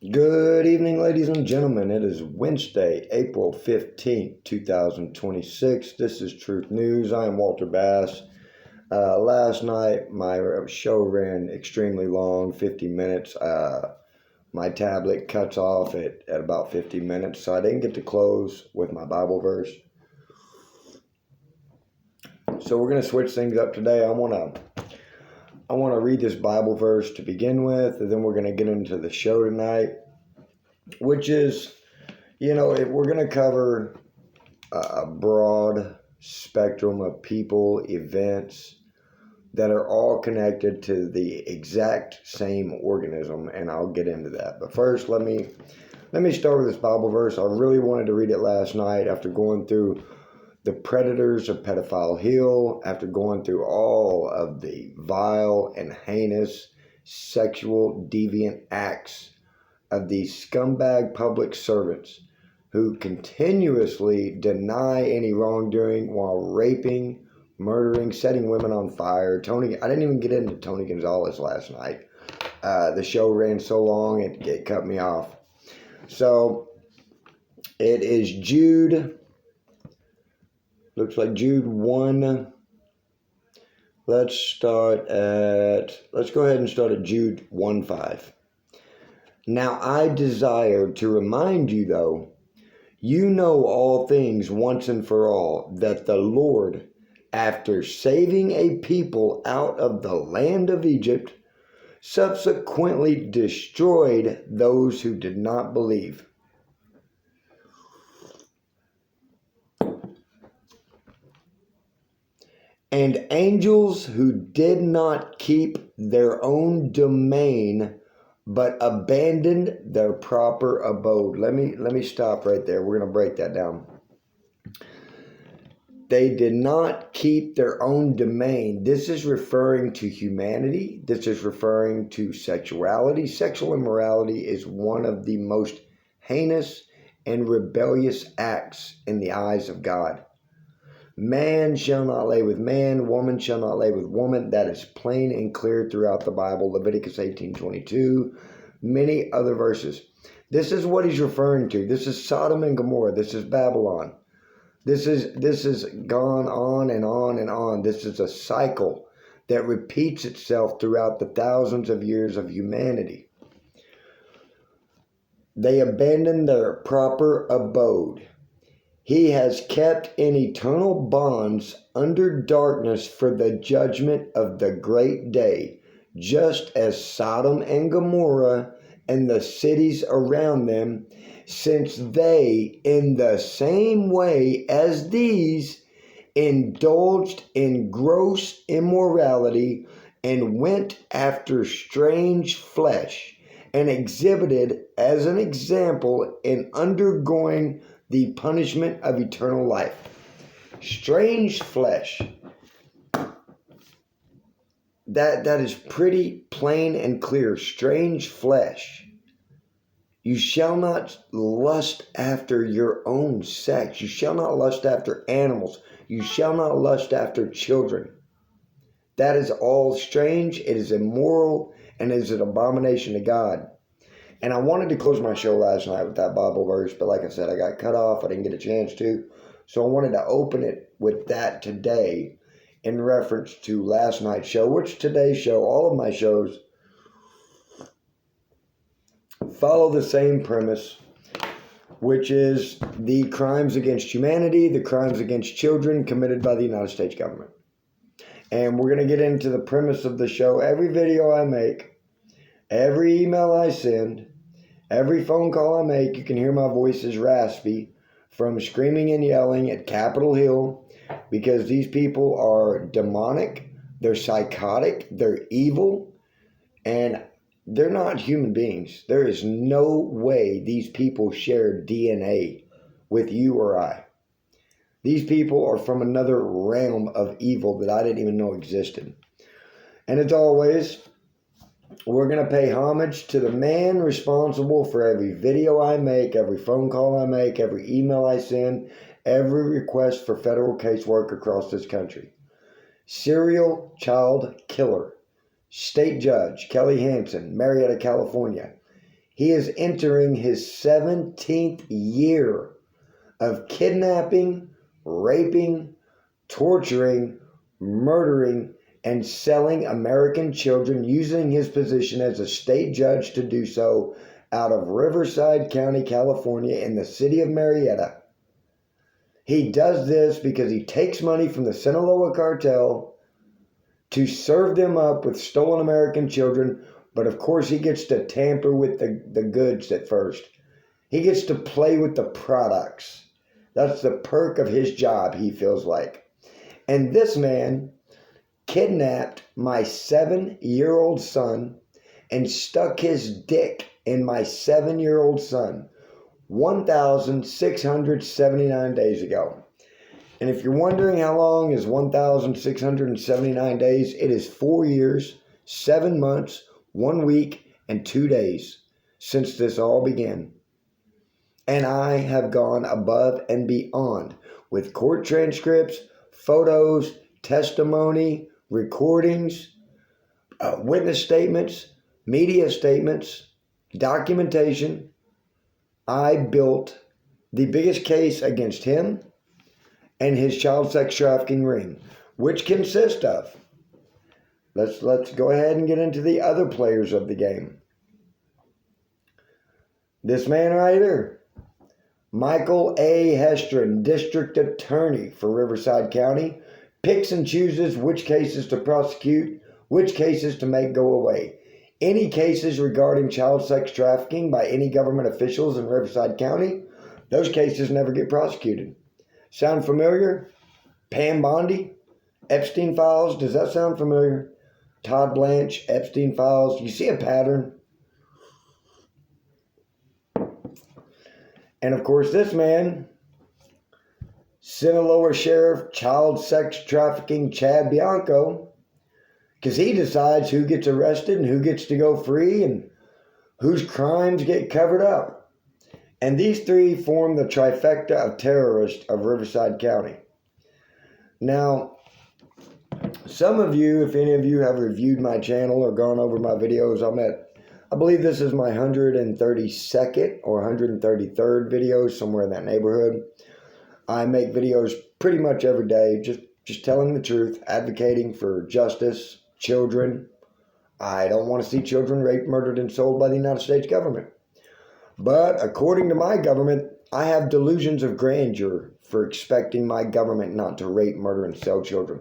Good evening, ladies and gentlemen. It is Wednesday, April 15th, 2026. This is Truth News. I am Walter Bass. Last night, my show ran extremely long, 50 minutes. My tablet cuts off at about 50 minutes, so I didn't get to close with my Bible verse. So we're going to switch things up today. I want to read this Bible verse to begin with, and then we're going to get into the show tonight, which is, we're going to cover a broad spectrum of people, events that are all connected to the exact same organism, and I'll get into that. But first, let me start with this Bible verse. I really wanted to read it last night after going through the predators of Pedophile Hill, after going through all of the vile and heinous sexual deviant acts of these scumbag public servants who continuously deny any wrongdoing while raping, murdering, setting women on fire. I didn't even get into Tony Gonzalez last night. The show ran so long, it cut me off. So it is Jude. Looks like Jude 1. Let's go ahead and start at Jude 1:5. Now I desire to remind you, though, you know all things once and for all, that the Lord, after saving a people out of the land of Egypt, subsequently destroyed those who did not believe. And angels who did not keep their own domain, but abandoned their proper abode. Let me stop right there. We're going to break that down. They did not keep their own domain. This is referring to humanity. This is referring to sexuality. Sexual immorality is one of the most heinous and rebellious acts in the eyes of God. Man shall not lay with man, woman shall not lay with woman. That is plain and clear throughout the Bible. Leviticus 18:22, many other verses. This is what he's referring to. This is Sodom and Gomorrah. This is Babylon. This is gone on and on and on. This is a cycle that repeats itself throughout the thousands of years of humanity. They abandoned their proper abode. He has kept in eternal bonds under darkness for the judgment of the great day, just as Sodom and Gomorrah and the cities around them, since they, in the same way as these, indulged in gross immorality and went after strange flesh, and exhibited as an example in undergoing the punishment of eternal life. Strange flesh. That is pretty plain and clear. Strange flesh. You shall not lust after your own sex. You shall not lust after animals. You shall not lust after children. That is all strange. It is immoral and is an abomination to God. And I wanted to close my show last night with that Bible verse, but like I said, I got cut off. I didn't get a chance to. So I wanted to open it with that today in reference to last night's show, which today's show, all of my shows, follow the same premise, which is the crimes against humanity, the crimes against children committed by the United States government. And we're going to get into the premise of the show. Every video I make, every email I send, every phone call I make, you can hear my voice is raspy from screaming and yelling at Capitol Hill because these people are demonic, they're psychotic, they're evil, and they're not human beings. There is no way these people share DNA with you or I. These people are from another realm of evil that I didn't even know existed. And as always, we're going to pay homage to the man responsible for every video I make, every phone call I make, every email I send, every request for federal casework across this country. Serial child killer, state judge Kelly Hansen, Marietta, California. He is entering his 17th year of kidnapping, raping, torturing, murdering, and selling American children, using his position as a state judge to do so out of Riverside County, California, in the city of Marietta. He does this because he takes money from the Sinaloa cartel to serve them up with stolen American children, but of course he gets to tamper with the goods at first. He gets to play with the products. That's the perk of his job, he feels like. And this man kidnapped my 7-year-old son and stuck his dick in my 7-year-old son 1,679 days ago. And if you're wondering how long is 1,679 days, it is 4 years, 7 months, 1 week, and 2 days since this all began. And I have gone above and beyond with court transcripts, photos, testimony, recordings, witness statements, media statements, documentation. I built the biggest case against him and his child sex trafficking ring, which consists of, let's go ahead and get into the other players of the game. This man right here, Michael A. Hestron, District Attorney for Riverside County, picks and chooses which cases to prosecute, which cases to make go away. Any cases regarding child sex trafficking by any government officials in Riverside County, those cases never get prosecuted. Sound familiar? Pam Bondi, Epstein Files, does that sound familiar? Todd Blanche, Epstein Files, you see a pattern? And of course this man, Sinaloa Sheriff, child sex trafficking Chad Bianco, because he decides who gets arrested and who gets to go free and whose crimes get covered up. And these three form the trifecta of terrorists of Riverside County. Now, some of you, if any of you have reviewed my channel or gone over my videos, I believe this is my 132nd or 133rd video, somewhere in that neighborhood. I make videos pretty much every day, just telling the truth, advocating for justice, children. I don't want to see children raped, murdered, and sold by the United States government. But according to my government, I have delusions of grandeur for expecting my government not to rape, murder, and sell children.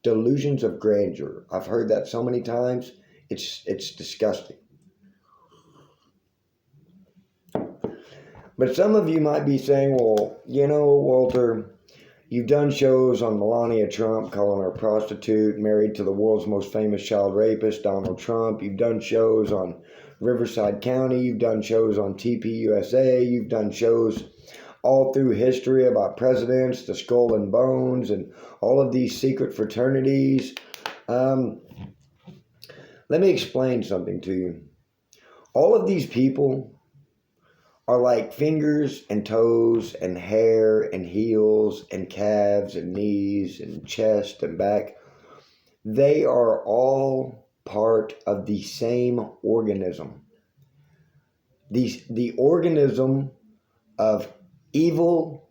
Delusions of grandeur. I've heard that so many times, it's disgusting. But some of you might be saying, well, you know, Walter, you've done shows on Melania Trump, calling her a prostitute, married to the world's most famous child rapist, Donald Trump. You've done shows on Riverside County. You've done shows on TPUSA. You've done shows all through history about presidents, the Skull and Bones, and all of these secret fraternities. Let me explain something to you. All of these people are like fingers and toes and hair and heels and calves and knees and chest and back. They are all part of the same organism. The organism of evil,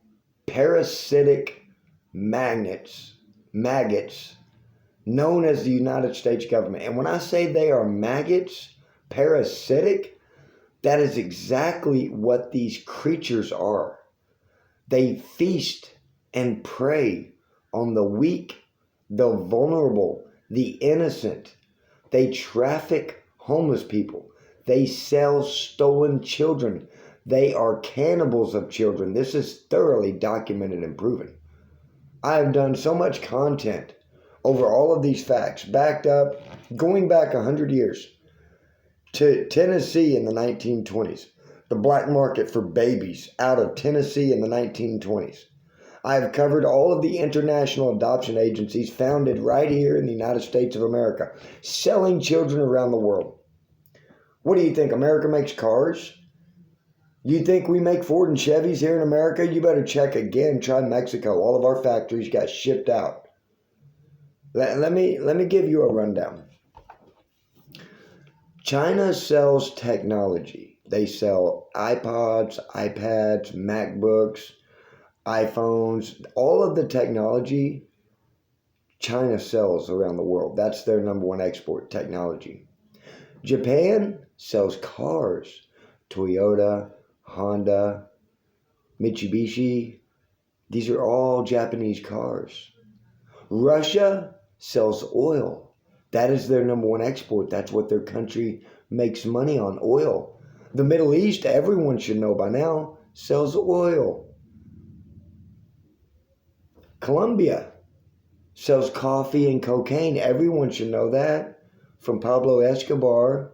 parasitic maggots known as the United States government. And when I say they are maggots, parasitic, that is exactly what these creatures are. They feast and prey on the weak, the vulnerable, the innocent. They traffic homeless people. They sell stolen children. They are cannibals of children. This is thoroughly documented and proven. I have done so much content over all of these facts, backed up, going back 100 years. To Tennessee in the 1920s, the black market for babies out of Tennessee in the 1920s. I have covered all of the international adoption agencies founded right here in the United States of America, selling children around the world. What do you think? America makes cars? You think we make Ford and Chevys here in America? You better check again. Try Mexico. All of our factories got shipped out. Let me give you a rundown. China sells technology They sell iPods, iPads, MacBooks, iPhones, all of the technology China sells around the world. That's their number one export, technology. Japan sells cars. Toyota, Honda, Mitsubishi. These are all Japanese cars. Russia sells oil. That is their number one export. That's what their country makes money on, oil. The Middle East, everyone should know by now, sells oil. Colombia sells coffee and cocaine. Everyone should know that. From Pablo Escobar,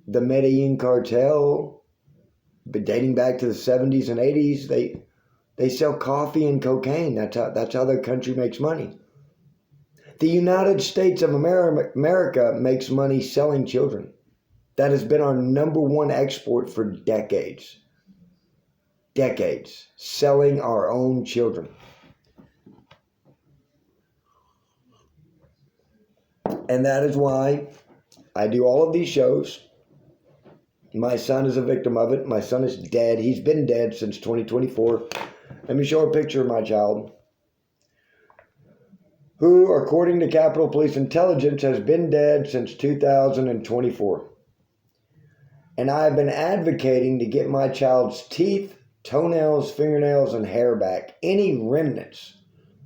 the Medellin cartel, but dating back to the 70s and 80s, they sell coffee and cocaine. That's how their country makes money. The United States of America makes money selling children. That has been our number one export for decades. Decades. Selling our own children. And that is why I do all of these shows. My son is a victim of it. My son is dead. He's been dead since 2024. Let me show a picture of my child, who, according to Capitol Police Intelligence, has been dead since 2024. And I have been advocating to get my child's teeth, toenails, fingernails, and hair back. Any remnants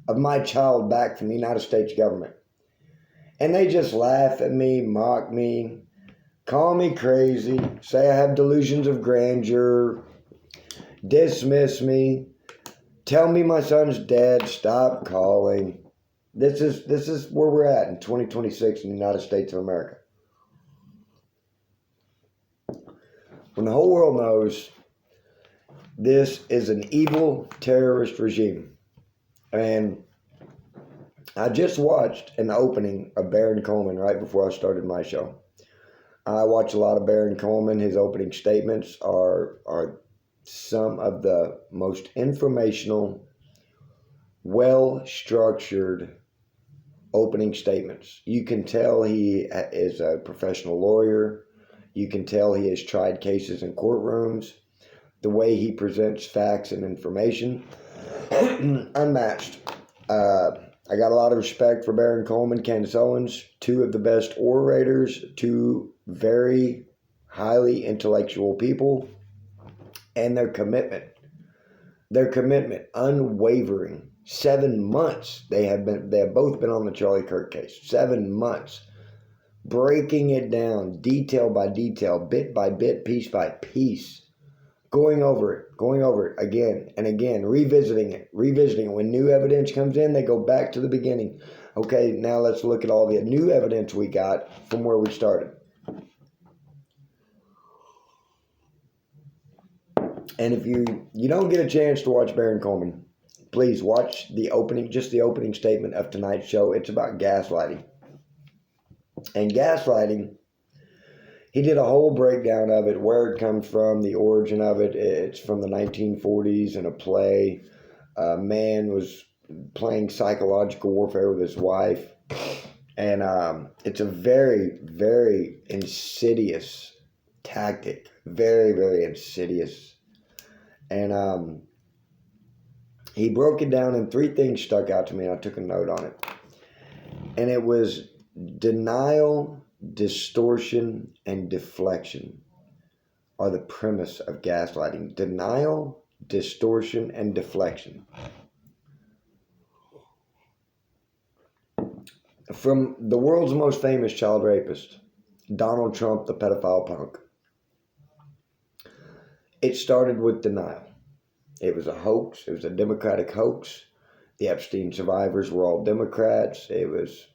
of my child back from the United States government. And they just laugh at me, mock me, call me crazy, say I have delusions of grandeur, dismiss me, tell me my son's dead, stop calling. This is where we're at in 2026 in the United States of America. When the whole world knows this is an evil terrorist regime. And I just watched an opening of Baron Coleman right before I started my show. I watch a lot of Baron Coleman. His opening statements are some of the most informational, well-structured opening statements. You can tell he is a professional lawyer. You can tell he has tried cases in courtrooms. The way he presents facts and information, unmatched. I got a lot of respect for Baron Coleman, Candace Owens, two of the best orators, two very highly intellectual people, and their commitment, unwavering. 7 months they have both been on the Charlie Kirk case. 7 months, breaking it down, detail by detail, bit by bit, piece by piece. Going over it again and again, revisiting it. When new evidence comes in, they go back to the beginning. Okay, now let's look at all the new evidence we got from where we started. And if you don't get a chance to watch Baron Coleman, please watch the opening statement of tonight's show. It's about gaslighting. And gaslighting, he did a whole breakdown of it, where it comes from, the origin of it. It's from the 1940s in a play. A man was playing psychological warfare with his wife. And it's a very, very insidious tactic. Very, very insidious. And he broke it down, and 3 things stuck out to me, and I took a note on it. And it was denial, distortion, and deflection are the premise of gaslighting. Denial, distortion, and deflection. From the world's most famous child rapist, Donald Trump, the pedophile punk. It started with denial. It was a hoax. It was a Democratic hoax. The Epstein survivors were all Democrats. It was,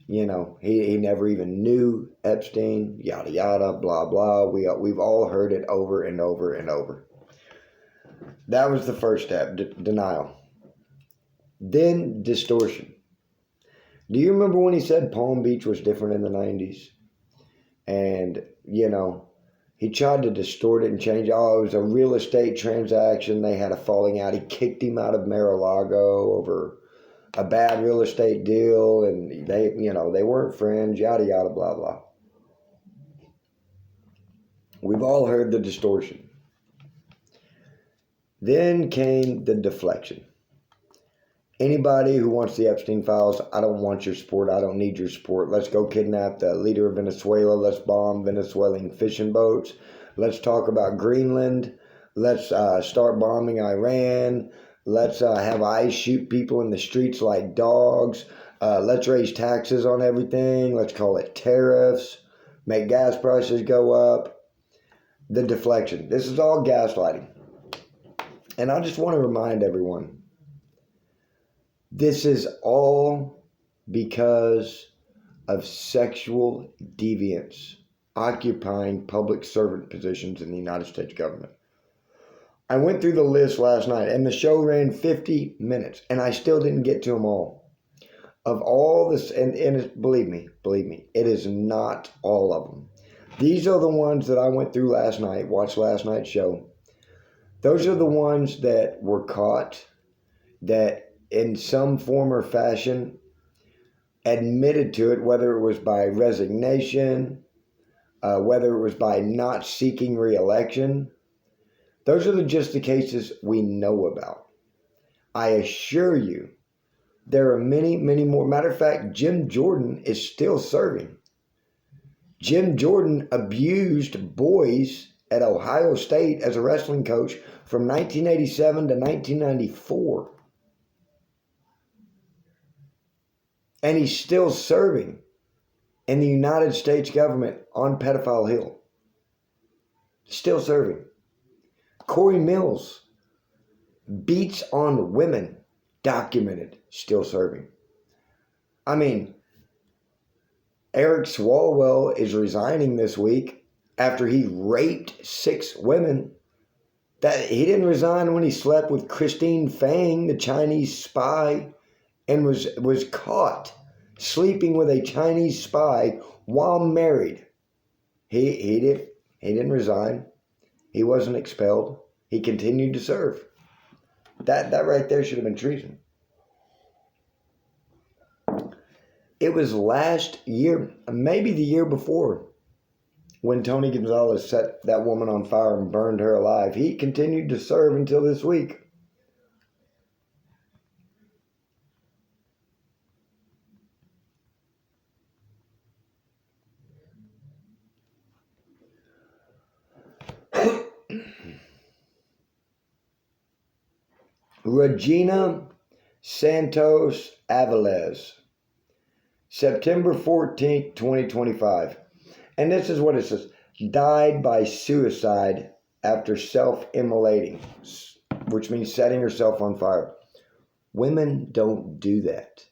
he never even knew Epstein, yada, yada, blah, blah. We've all heard it over and over and over. That was the first step, denial. Then distortion. Do you remember when he said Palm Beach was different in the 90s? And, he tried to distort it and change it. Oh, it was a real estate transaction. They had a falling out. He kicked him out of Mar-a-Lago over a bad real estate deal. And they weren't friends, yada, yada, blah, blah. We've all heard the distortion. Then came the deflection. Anybody who wants the Epstein files, I don't want your support. I don't need your support. Let's go kidnap the leader of Venezuela. Let's bomb Venezuelan fishing boats. Let's talk about Greenland. Let's start bombing Iran. Let's have ICE shoot people in the streets like dogs. Let's raise taxes on everything. Let's call it tariffs. Make gas prices go up. The deflection. This is all gaslighting. And I just want to remind everyone, this is all because of sexual deviants occupying public servant positions in the United States government. I went through the list last night, and the show ran 50 minutes, and I still didn't get to them all. Of all this, and believe me, it is not all of them. These are the ones that I went through last night, watched last night's show. Those are the ones that were caught, that in some form or fashion admitted to it, whether it was by resignation, whether it was by not seeking re-election. Those are just the cases we know about. I assure you, there are many, many more. Matter of fact, Jim Jordan is still serving. Jim Jordan abused boys at Ohio State as a wrestling coach from 1987 to 1994. And he's still serving in the United States government on Pedophile Hill. Still serving. Corey Mills beats on women, documented, still serving. I mean, Eric Swalwell is resigning this week after he raped 6 women. That he didn't resign when he slept with Christine Fang, the Chinese spy, and was caught sleeping with a Chinese spy while married. He didn't resign. He wasn't expelled. He continued to serve. That right there should have been treason. It was last year, maybe the year before, when Tony Gonzalez set that woman on fire and burned her alive. He continued to serve until this week. Regina Santos Avilés, September 14th, 2025. And this is what it says. Died by suicide after self-immolating, which means setting herself on fire. Women don't do that.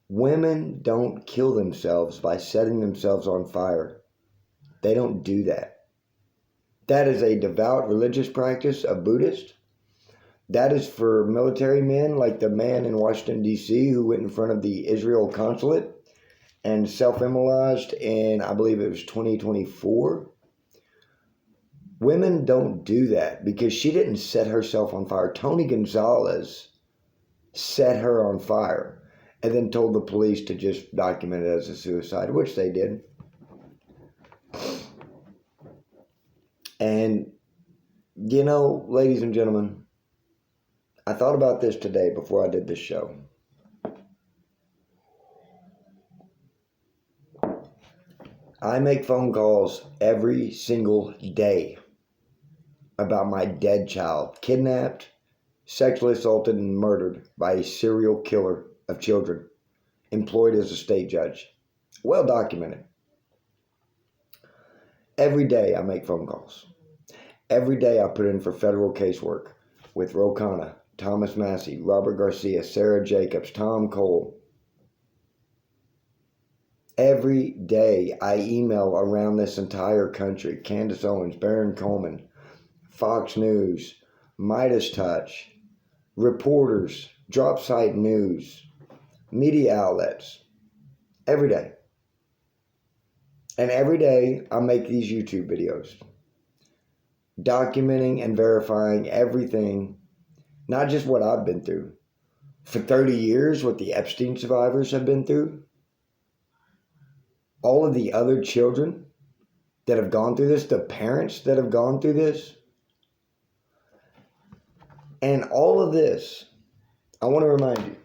Women don't kill themselves by setting themselves on fire. They don't do that. That is a devout religious practice of Buddhists. That is for military men, like the man in Washington, D.C., who went in front of the Israel consulate and self-immolated in, I believe it was 2024. Women don't do that because she didn't set herself on fire. Tony Gonzalez set her on fire and then told the police to just document it as a suicide, which they did. And, you know, ladies and gentlemen, I thought about this today before I did this show. I make phone calls every single day about my dead child, kidnapped, sexually assaulted, and murdered by a serial killer of children, employed as a state judge. Well documented. Every day I make phone calls. Every day I put in for federal casework with Rokana, Thomas Massey, Robert Garcia, Sarah Jacobs, Tom Cole. Every day I email around this entire country, Candace Owens, Baron Coleman, Fox News, Midas Touch, reporters, Drop Site News, media outlets, every day. And every day I make these YouTube videos, documenting and verifying everything. Not just what I've been through. For 30 years, what the Epstein survivors have been through. All of the other children that have gone through this, the parents that have gone through this. And all of this, I want to remind you,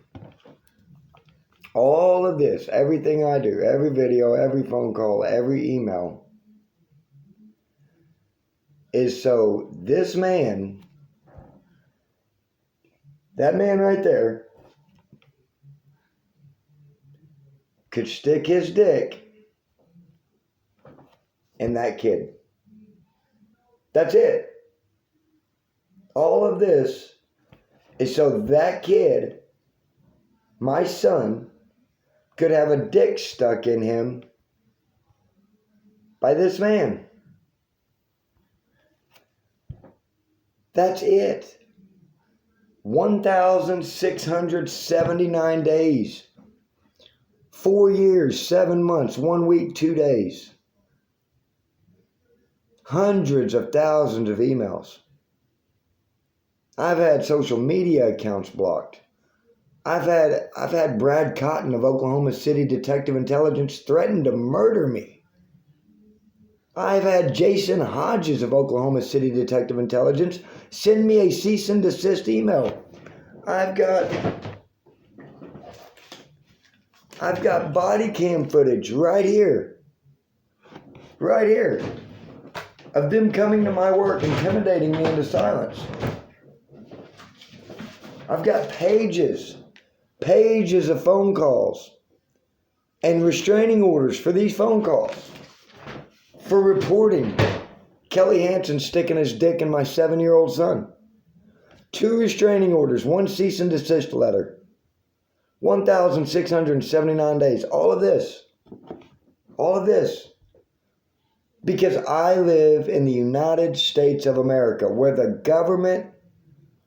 all of this, everything I do, every video, every phone call, every email, is so this man, that man right there, could stick his dick in that kid. That's it. All of this is so that kid, my son, could have a dick stuck in him by this man. That's it. 1,679 days. 4 years, 7 months, 1 week, 2 days. Hundreds of thousands of emails. I've had social media accounts blocked. I've had Brad Cotton of Oklahoma City Detective Intelligence threaten to murder me. I've had Jason Hodges of Oklahoma City Detective Intelligence send me a cease and desist email. I've got body cam footage right here, of them coming to my work, intimidating me into silence. I've got pages of phone calls and restraining orders for these phone calls for reporting Kelly Hansen sticking his dick in my 7-year-old son. 2 restraining orders, 1 cease and desist letter. 1,679 days. All of this. Because I live in the United States of America, where the government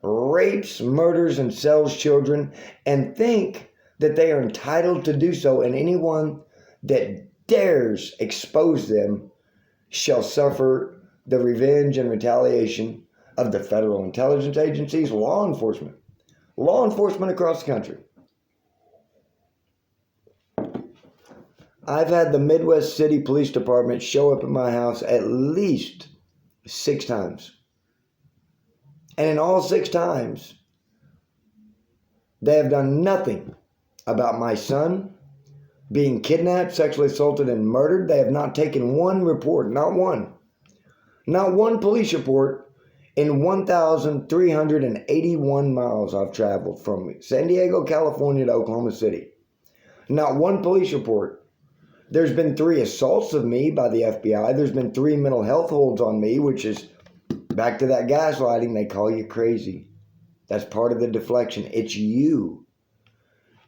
rapes, murders, and sells children and think that they are entitled to do so, and anyone that dares expose them shall suffer the revenge and retaliation of the federal intelligence agencies, law enforcement across the country. I've had the Midwest City Police Department show up at my house at least 6 times. And in all 6 times, they have done nothing about my son being kidnapped, sexually assaulted, and murdered. They have not taken one report, not one. Not one police report in 1,381 miles I've traveled from San Diego, California to Oklahoma City. Not one police report. There's been 3 assaults of me by the FBI. There's been 3 mental health holds on me, which is back to that gaslighting. They call you crazy. That's part of the deflection. It's you.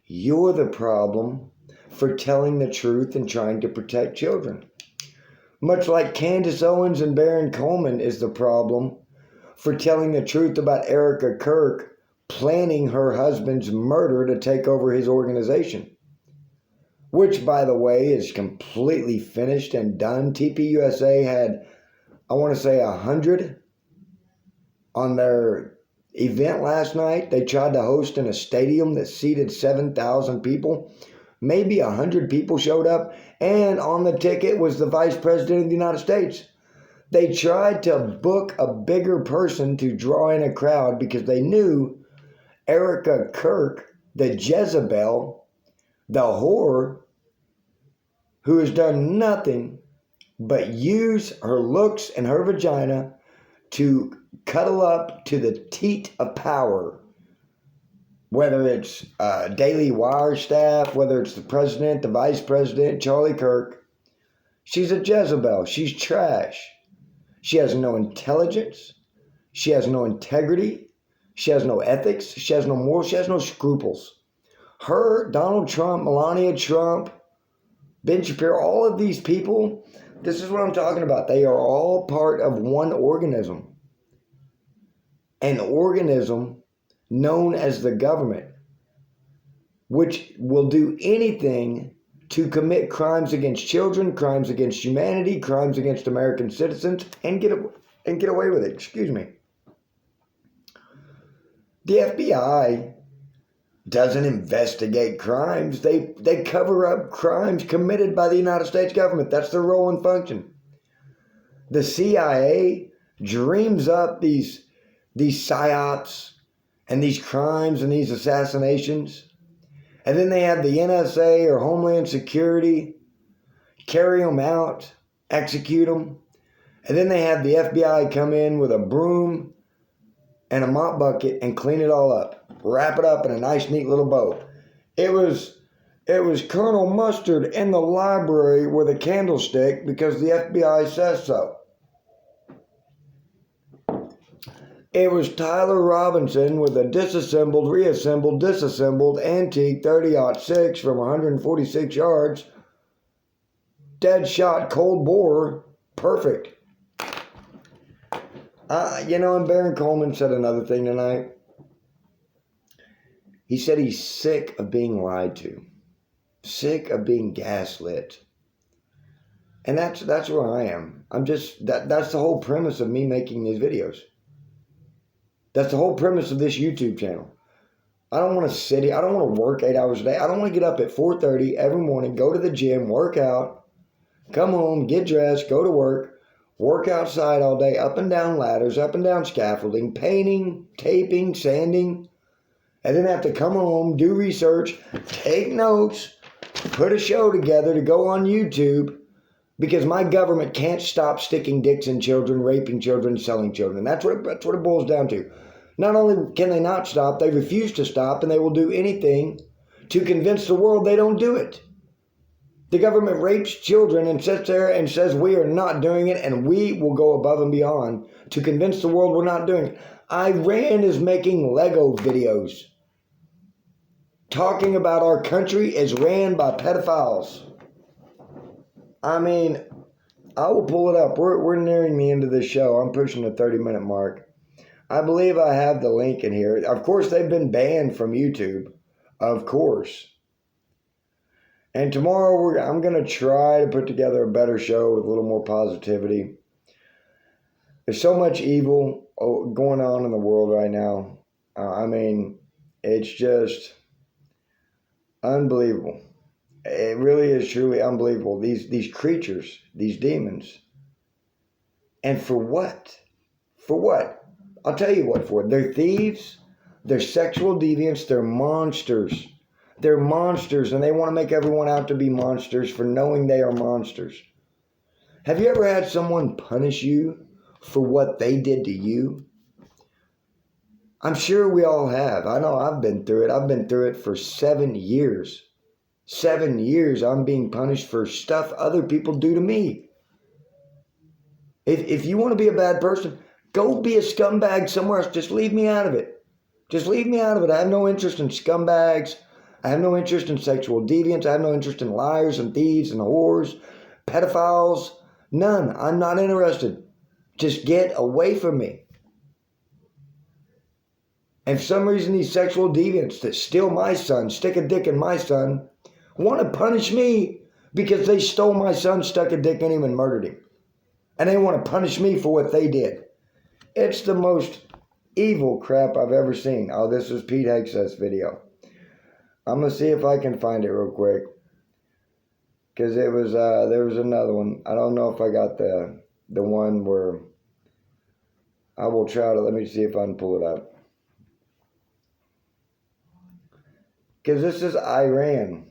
You're the problem for telling the truth and trying to protect children. Much like Candace Owens and Baron Coleman is the problem for telling the truth about Erica Kirk planning her husband's murder to take over his organization. Which, by the way, is completely finished and done. TPUSA had, I want to say, 100 on their event last night. They tried to host in a stadium that seated 7,000 people. Maybe 100 people showed up, and on the ticket was the Vice President of the United States. They tried to book a bigger person to draw in a crowd because they knew Erica Kirk, the Jezebel, the whore, who has done nothing but use her looks and her vagina to cuddle up to the teat of power. Whether it's Daily Wire staff, whether it's the president, the vice president, Charlie Kirk. She's a Jezebel. She's trash. She has no intelligence. She has no integrity. She has no ethics. She has no morals. She has no scruples. Her, Donald Trump, Melania Trump, Ben Shapiro, all of these people, this is what I'm talking about. They are all part of one organism. An organism known as the government, which will do anything to commit crimes against children, crimes against humanity, crimes against American citizens, and get away with it. Excuse me. The FBI doesn't investigate crimes. They cover up crimes committed by the United States government. That's their role and function. The CIA dreams up these psyops and these crimes and these assassinations. And then they have the NSA or Homeland Security carry them out, execute them. And then they have the FBI come in with a broom and a mop bucket and clean it all up. Wrap it up in a nice, neat little bow. It was Colonel Mustard in the library with a candlestick because the FBI says so. It was Tyler Robinson with a disassembled, disassembled antique 30-06 from 146 yards. Dead shot, cold bore. Perfect. And Baron Coleman said another thing tonight. He said he's sick of being lied to. Sick of being gaslit. And that's where I am. That's the whole premise of me making these videos. That's the whole premise of this YouTube channel. I don't want to sit here. I don't want to work 8 hours a day. I don't want to get up at 4:30 every morning, go to the gym, work out, come home, get dressed, go to work outside all day, up and down ladders, up and down scaffolding, painting, taping, sanding, and then have to come home, do research, take notes, put a show together to go on YouTube because my government can't stop sticking dicks in children, raping children, selling children. That's what it boils down to. Not only can they not stop, they refuse to stop, and they will do anything to convince the world they don't do it. The government rapes children and sits there and says we are not doing it, and we will go above and beyond to convince the world we're not doing it. Iran is making Lego videos talking about our country is ran by pedophiles. I mean, I will pull it up. We're nearing the end of this show. I'm pushing the 30-minute mark. I believe I have the link in here. Of course, they've been banned from YouTube. Of course. And tomorrow, I'm going to try to put together a better show with a little more positivity. There's so much evil going on in the world right now. It's just unbelievable. It really is truly unbelievable. These creatures, these demons. And for what? For what? I'll tell you what for. They're thieves. They're sexual deviants. They're monsters. They're monsters, and they want to make everyone out to be monsters for knowing they are monsters. Have you ever had someone punish you for what they did to you? I'm sure we all have. I know I've been through it. I've been through it for 7 years. 7 years I'm being punished for stuff other people do to me. If you want to be a bad person, go be a scumbag somewhere else. Just leave me out of it. Just leave me out of it. I have no interest in scumbags. I have no interest in sexual deviants. I have no interest in liars and thieves and whores, pedophiles. None. I'm not interested. Just get away from me. And for some reason, these sexual deviants that steal my son, stick a dick in my son, want to punish me because they stole my son, stuck a dick in him, and murdered him. And they want to punish me for what they did. It's the most evil crap I've ever seen. Oh, this is Pete Hegseth's video. I'm going to see if I can find it real quick. Because there was another one. I don't know if I got the one where I will try to, let me see if I can pull it up. Because this is Iran.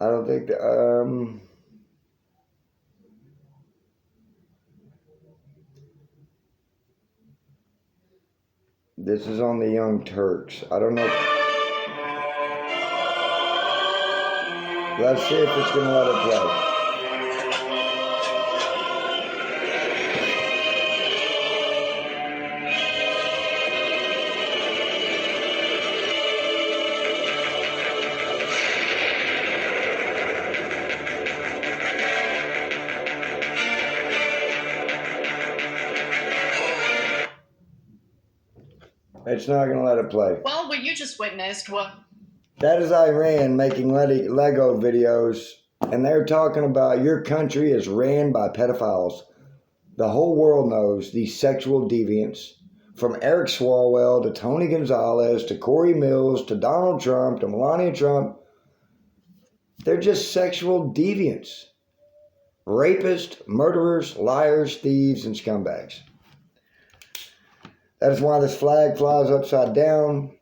I don't think that, this is on the Young Turks. I don't know. Let's see if it's going to let it play. It's not going to let it play. Well, what you just witnessed was... That is Iran making Lego videos, and they're talking about your country is ran by pedophiles. The whole world knows these sexual deviants from Eric Swalwell to Tony Gonzalez to Corey Mills to Donald Trump to Melania Trump, they're just sexual deviants, rapists, murderers, liars, thieves, and scumbags. That is why this flag flies upside down.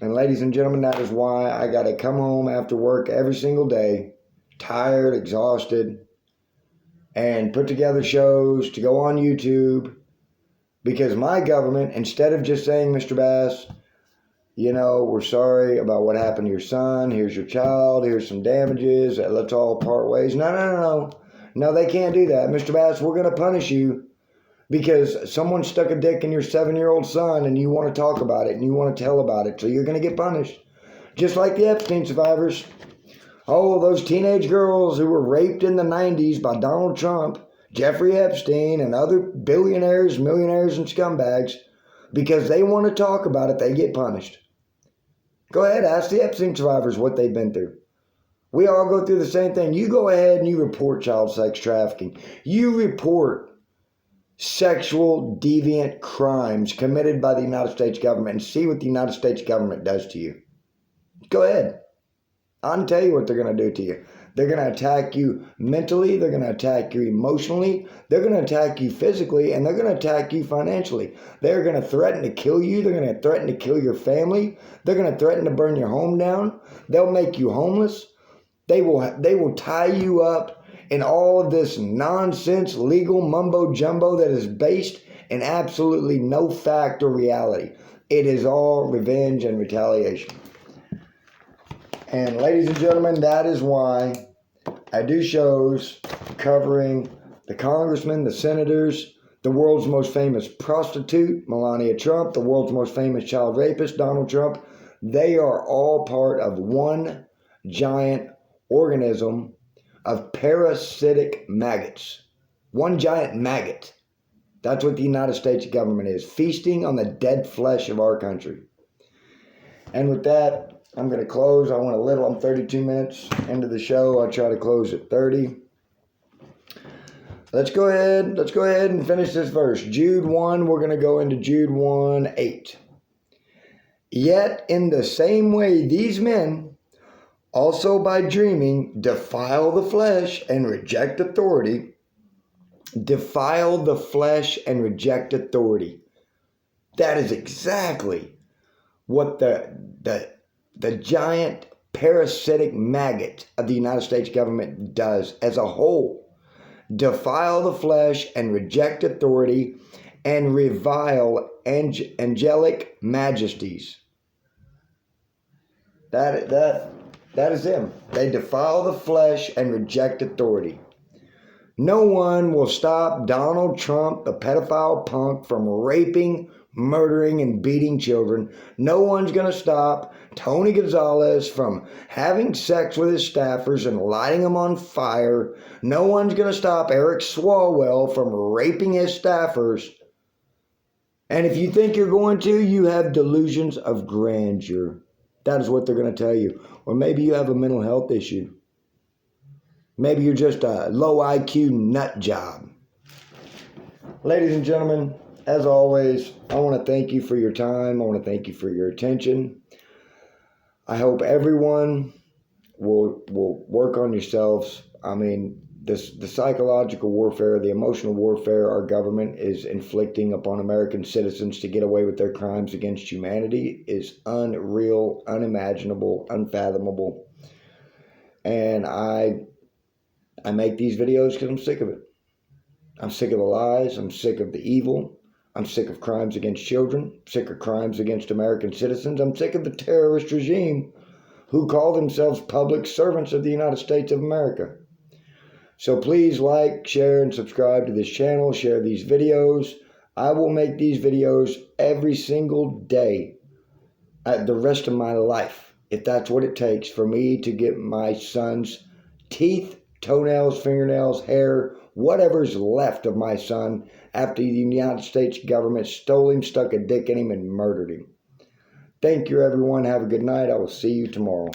And ladies and gentlemen, that is why I got to come home after work every single day, tired, exhausted, and put together shows to go on YouTube. Because my government, instead of just saying, Mr. Bass, you know, we're sorry about what happened to your son. Here's your child. Here's some damages. Let's all part ways. No. No, they can't do that. Mr. Bass, we're going to punish you because someone stuck a dick in your 7-year-old son and you want to talk about it and you want to tell about it. So you're going to get punished. Just like the Epstein survivors. Oh, those teenage girls who were raped in the 90s by Donald Trump, Jeffrey Epstein, and other billionaires, millionaires, and scumbags, because they want to talk about it, they get punished. Go ahead, ask the Epstein survivors what they've been through. We all go through the same thing. You go ahead and you report child sex trafficking. You report sexual deviant crimes committed by the United States government and see what the United States government does to you. Go ahead. I can tell you what they're going to do to you. They're going to attack you mentally. They're going to attack you emotionally. They're going to attack you physically. And they're going to attack you financially. They're going to threaten to kill you. They're going to threaten to kill your family. They're going to threaten to burn your home down. They'll make you homeless. They will tie you up in all of this nonsense, legal mumbo jumbo that is based in absolutely no fact or reality. It is all revenge and retaliation. And ladies and gentlemen, that is why I do shows covering the congressmen, the senators, the world's most famous prostitute, Melania Trump, the world's most famous child rapist, Donald Trump. They are all part of one giant organism of parasitic maggots. One giant maggot. That's what the United States government is, feasting on the dead flesh of our country. And with that, I'm going to close. I'm 32 minutes into the show. I'll try to close at 30. Let's go ahead and finish this verse. Jude 1, we're going to go into Jude 1:8. Yet in the same way, these men, also by dreaming, defile the flesh and reject authority. Defile the flesh and reject authority. That is exactly what the giant parasitic maggot of the United States government does as a whole. Defile the flesh and reject authority and revile angelic majesties. That is them. They defile the flesh and reject authority. No one will stop Donald Trump, the pedophile punk, from raping, murdering, and beating children. No one's going to stop Tony Gonzalez from having sex with his staffers and lighting them on fire. No one's going to stop Eric Swalwell from raping his staffers. And if you think you're going to, you have delusions of grandeur. That is what they're going to tell you. Or maybe you have a mental health issue. Maybe you're just a low IQ nut job. Ladies and gentlemen, as always, I want to thank you for your time. I want to thank you for your attention. I hope everyone will work on yourselves. I mean, the psychological warfare, the emotional warfare our government is inflicting upon American citizens to get away with their crimes against humanity is unreal, unimaginable, unfathomable. And I make these videos because I'm sick of it. I'm sick of the lies. I'm sick of the evil. I'm sick of crimes against children. I'm sick of crimes against American citizens. I'm sick of the terrorist regime who call themselves public servants of the United States of America. So please like, share, and subscribe to this channel. Share these videos. I will make these videos every single day the rest of my life, if that's what it takes for me to get my son's teeth, toenails, fingernails, hair, whatever's left of my son after the United States government stole him, stuck a dick in him, and murdered him. Thank you, everyone. Have a good night. I will see you tomorrow.